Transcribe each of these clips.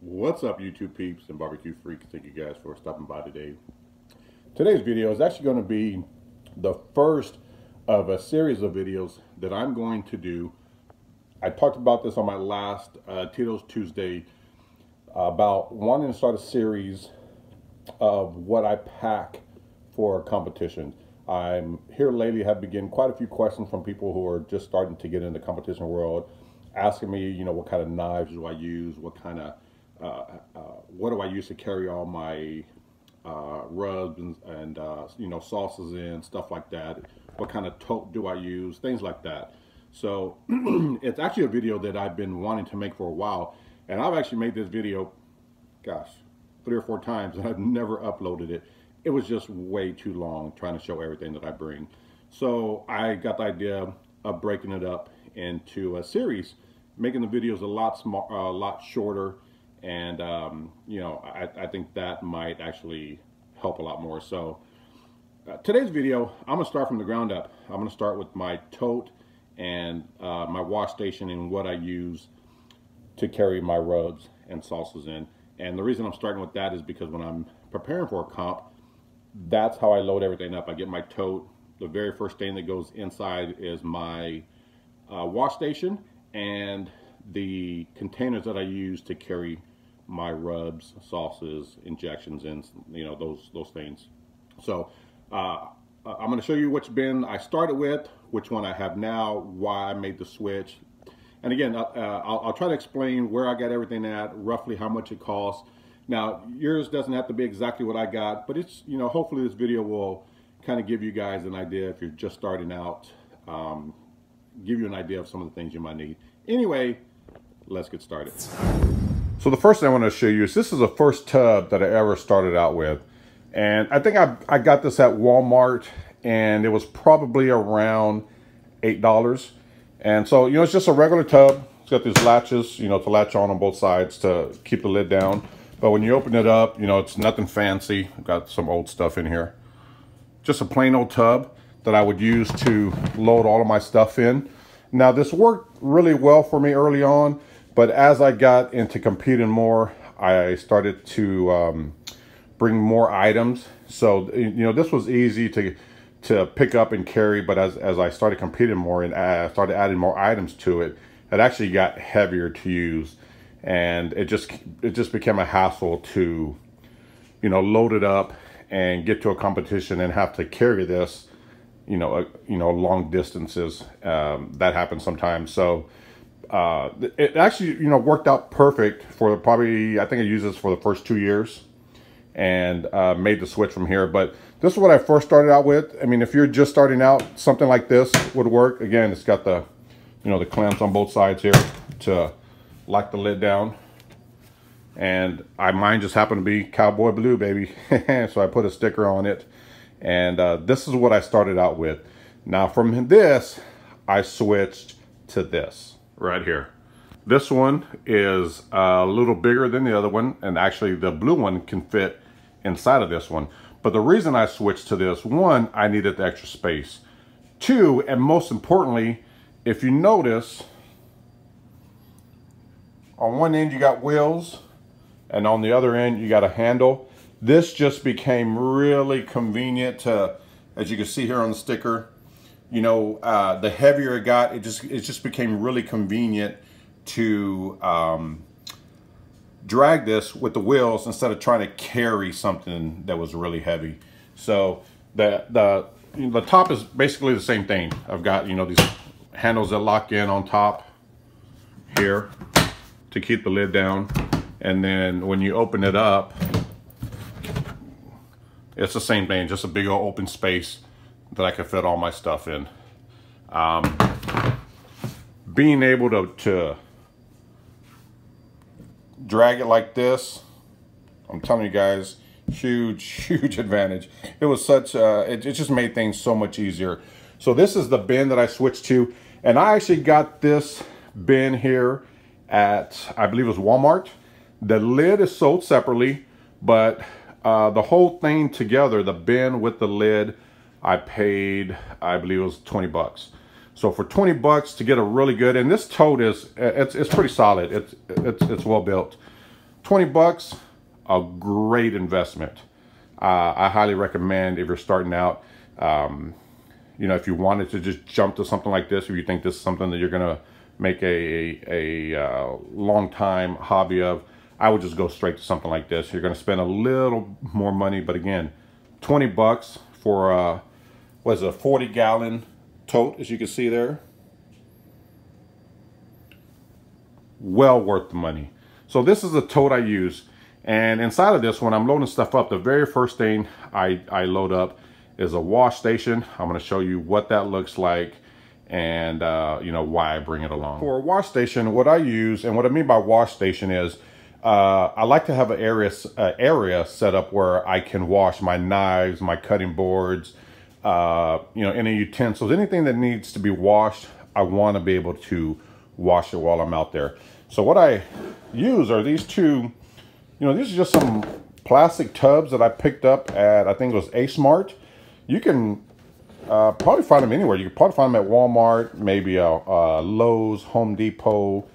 What's up, YouTube peeps and barbecue freaks? Thank you guys for stopping by today. Today's video is actually going to be the first of a series of videos that I'm going to do. I talked about this on my last Tito's Tuesday about wanting to start a series of what I pack for competition. I'm here lately have begun quite a few questions from people who are just starting to get in the competition world, asking me, what kind of knives do I use, what kind of what do I use to carry all my rubs and sauces in, stuff like that. What kind of tote do I use, things like that. So it's actually a video that I've been wanting to make for a while, and I've actually made this video, gosh, 3 or 4 times, and I've never uploaded it. It was just way too long trying to show everything that I bring. So I got the idea of breaking it up into a series, making the videos a lot shorter. And I think that might actually help a lot more. So today's video, I'm gonna start from the ground up. I'm gonna start with my tote and my wash station and what I use to carry my rubs and salsas in. And the reason I'm starting with that is because when I'm preparing for a comp, that's how I load everything up. I get my tote. The very first thing that goes inside is my wash station and the containers that I use to carry my rubs, sauces, injections, and those things. So I'm going to show you which bin I started with, which one I have now, why I made the switch, and again I'll try to explain where I got everything at, roughly how much it costs. Now yours doesn't have to be exactly what I got, but it's hopefully this video will kind of give you guys an idea if you're just starting out, give you an idea of some of the things you might need. Anyway, let's get started. So the first thing I want to show you is this is the first tub that I ever started out with. And I think I got this at Walmart, and it was probably around $8. And so, it's just a regular tub. It's got these latches, to latch on both sides to keep the lid down. But when you open it up, it's nothing fancy. I've got some old stuff in here. Just a plain old tub that I would use to load all of my stuff in. Now this worked really well for me early on, but as I got into competing more, I started to bring more items. So this was easy to pick up and carry, but as I started competing more and I started adding more items to it, it actually got heavier to use, and it just became a hassle to load it up and get to a competition and have to carry this long distances. That happens sometimes. So it actually worked out perfect for probably, I think I used this for the first 2 years and made the switch from here. But this is what I first started out with. I mean, if you're just starting out, something like this would work. Again, it's got the the clamps on both sides here to lock the lid down. And mine just happened to be Cowboy Blue, baby. So I put a sticker on it. And this is what I started out with. Now from this, I switched to this right here. This one is a little bigger than the other one, and actually the blue one can fit inside of this one. But the reason I switched to this, one, I needed the extra space. Two, and most importantly, if you notice, on one end you got wheels, and on the other end you got a handle. This just became really convenient to, as you can see here on the sticker, the heavier it got, it just became really convenient to drag this with the wheels instead of trying to carry something that was really heavy. So the top is basically the same thing. I've got these handles that lock in on top here to keep the lid down, and then when you open it up, it's the same thing, just a big old open space that I can fit all my stuff in. Being able to drag it like this, I'm telling you guys, huge advantage. It was such it just made things so much easier. So this is the bin that I switched to, and I actually got this bin here at, I believe it was Walmart. The lid is sold separately, but the whole thing together, the bin with the lid, I paid, I believe it was 20 bucks. So for 20 bucks to get a really good, and this tote is, it's pretty solid. It's well built. 20 bucks, a great investment. I highly recommend if you're starting out, you know, if you wanted to just jump to something like this, if you think this is something that you're going to make a long time hobby of, I would just go straight to something like this. You're going to spend a little more money, but again, 20 bucks for what is it, a 40-gallon tote, as you can see there. Well worth the money. So this is the tote I use, and inside of this, when I'm loading stuff up, the very first thing I load up is a wash station. I'm going to show you what that looks like and you know, why I bring it along. For a wash station, what I use, and what I mean by wash station is I like to have an area set up where I can wash my knives, my cutting boards, you know, any utensils, anything that needs to be washed. I want to be able to wash it while I'm out there. So what I use are these two, you know, these are just some plastic tubs that I picked up at, I think it was A Smart. You can probably find them anywhere. You can probably find them at Walmart, maybe Lowe's, Home Depot,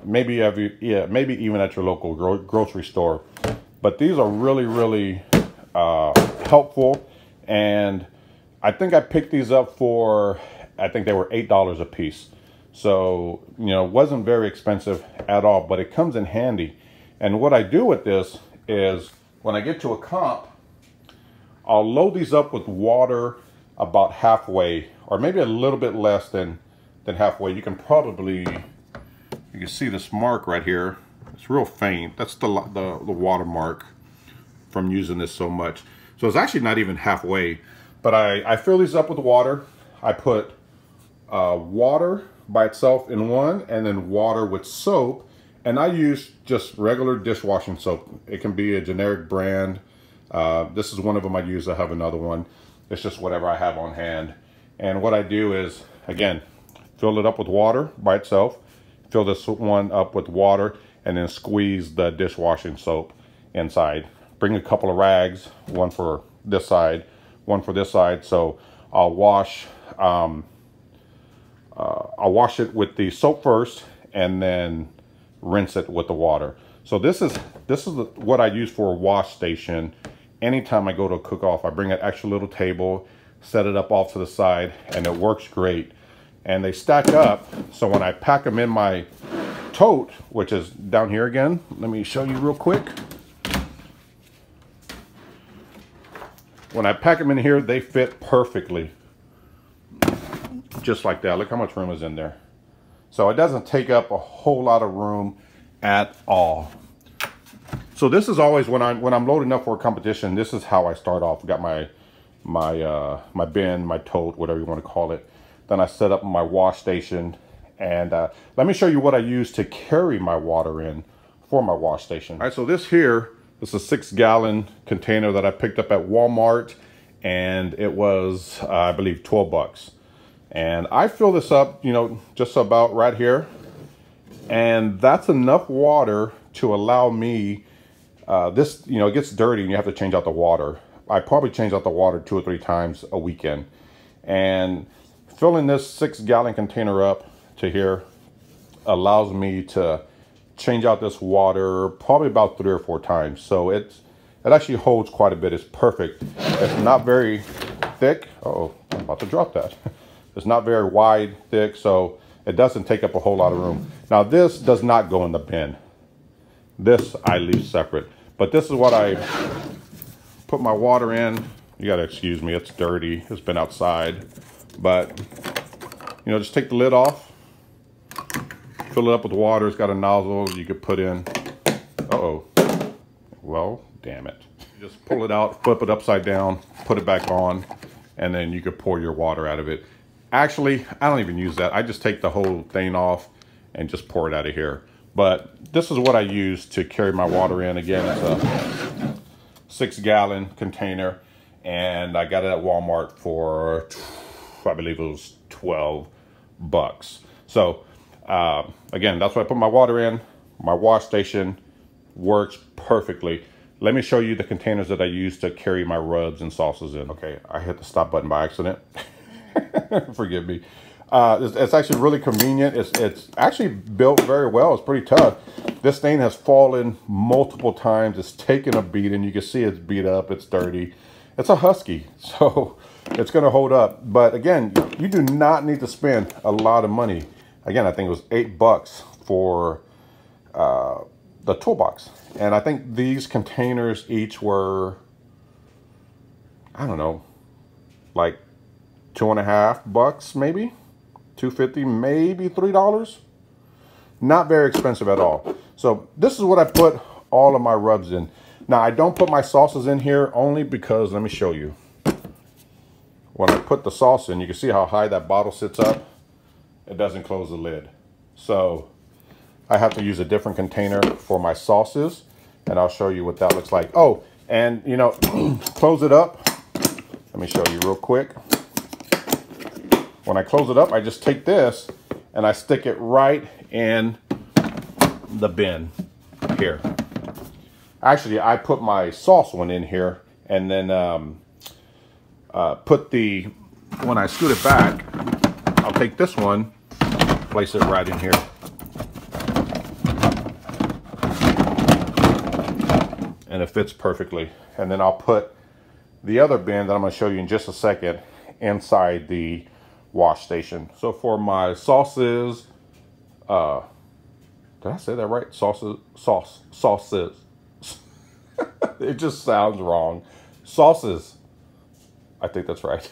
maybe even at your local grocery store. But these are really, really helpful. And I think I picked these up for, I think they were $8 a piece. So, you know, it wasn't very expensive at all, but it comes in handy. And what I do with this is when I get to a comp, I'll load these up with water about halfway, or maybe a little bit less than halfway. You can probably, you can see this mark right here. It's real faint. That's the water mark from using this so much. So it's actually not even halfway, but I fill these up with water. I put water by itself in one, and then water with soap, and I use just regular dishwashing soap. It can be a generic brand. This is one of them I use. I have another one. It's just whatever I have on hand. And what I do is, again, fill it up with water by itself, fill this one up with water, and then squeeze the dishwashing soap inside. Bring a couple of rags, one for this side, one for this side. So I'll wash it with the soap first, and then rinse it with the water. So this is what I use for a wash station. Anytime I go to a cook-off, I bring an extra little table, set it up off to the side, and it works great. And they stack up, so when I pack them in my tote, which is down here again, let me show you real quick. When I pack them in here, they fit perfectly. Just like that. Look how much room is in there. So it doesn't take up a whole lot of room at all. So this is always when I'm loading up for a competition, this is how I start off. Got my bin, my tote, whatever you want to call it. Then I set up my wash station, and let me show you what I use to carry my water in for my wash station. All right, so this here, this is a 6-gallon container that I picked up at Walmart, and it was I believe 12 bucks. And I fill this up, you know, just about right here, and that's enough water to allow me. This, you know, it gets dirty and you have to change out the water. I probably change out the water 2 or 3 times a weekend. And filling this 6-gallon container up to here allows me to change out this water probably about 3 or 4 times. So it actually holds quite a bit. It's perfect. It's not very thick. Uh-oh, I'm about to drop that. It's not very wide, thick, so it doesn't take up a whole lot of room. Now this does not go in the bin. This I leave separate. But this is what I put my water in. You gotta excuse me, it's dirty. It's been outside. But, you know, just take the lid off. Fill it up with water. It's got a nozzle you could put in. Uh-oh. Well, damn it. Just pull it out, flip it upside down, put it back on, and then you could pour your water out of it. Actually, I don't even use that. I just take the whole thing off and just pour it out of here. But this is what I use to carry my water in. Again, it's a 6-gallon container, and I got it at Walmart for, I believe it was 12 bucks. So again, that's what I put my water in. My wash station works perfectly. Let me show you the containers that I use to carry my rubs and sauces in. Okay, I hit the stop button by accident. Forgive me. It's actually really convenient. It's actually built very well. It's pretty tough. This thing has fallen multiple times. It's taken a beating. You can see it's beat up. It's dirty. It's a Husky, so it's going to hold up. But again, you do not need to spend a lot of money. Again, I think it was $8 for the toolbox. And I think these containers each were, I don't know, like $2.50 maybe, $2.50, maybe $3. Not very expensive at all. So this is what I put all of my rubs in. Now I don't put my sauces in here only because, let me show you. When I put the sauce in, you can see how high that bottle sits up. It doesn't close the lid. So I have to use a different container for my sauces, and I'll show you what that looks like. Oh, and you know, close it up. Let me show you real quick. When I close it up, I just take this and I stick it right in the bin here. Actually, I put my sauce one in here, and then when I scoot it back, I'll take this one, place it right in here. And it fits perfectly. And then I'll put the other bin that I'm going to show you in just a second inside the wash station. So for my sauces, did I say that right? Sauces. It just sounds wrong. Sauces. I think that's right.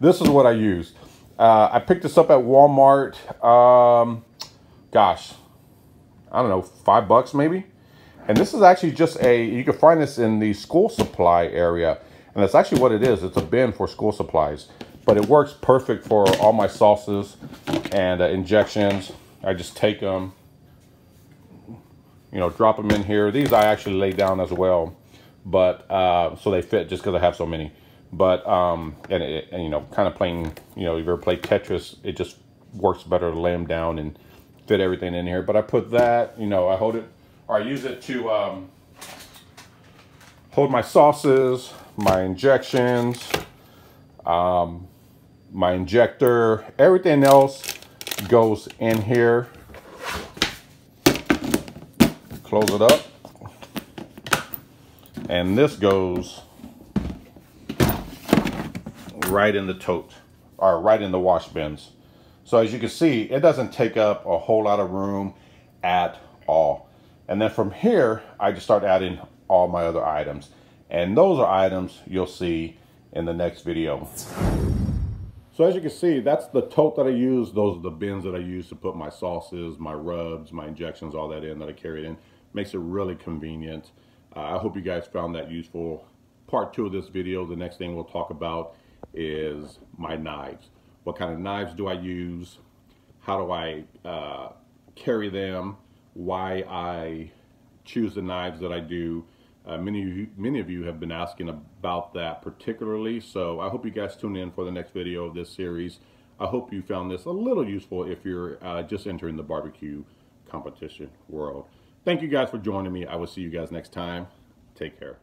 This is what I use. I picked this up at Walmart. Gosh, I don't know, $5 maybe. And this is actually just you can find this in the school supply area. And that's actually what it is. It's a bin for school supplies. But it works perfect for all my sauces and injections. I just take them, you know, drop them in here. These I actually lay down as well, but so they fit just because I have so many. But and you know, kind of playing, you know, if you ever play Tetris, it just works better to lay them down and fit everything in here. But I put that, you know, I hold it, or I use it to hold my sauces, my injections, my injector, everything else goes in here. Close it up, and this goes right in the tote, or right in the wash bins. So as you can see, it doesn't take up a whole lot of room at all. And then from here, I just start adding all my other items, and those are items you'll see in the next video. So as you can see, that's the tote that I use. Those are the bins that I use to put my sauces, my rubs, my injections, all that in that I carry in. Makes it really convenient. I hope you guys found that useful. Part 2 of this video, the next thing we'll talk about is my knives. What kind of knives do I use? How do I carry them? Why I choose the knives that I do. Many of you have been asking about that particularly, so I hope you guys tune in for the next video of this series. I hope you found this a little useful if you're just entering the barbecue competition world. Thank you guys for joining me. I will see you guys next time. Take care.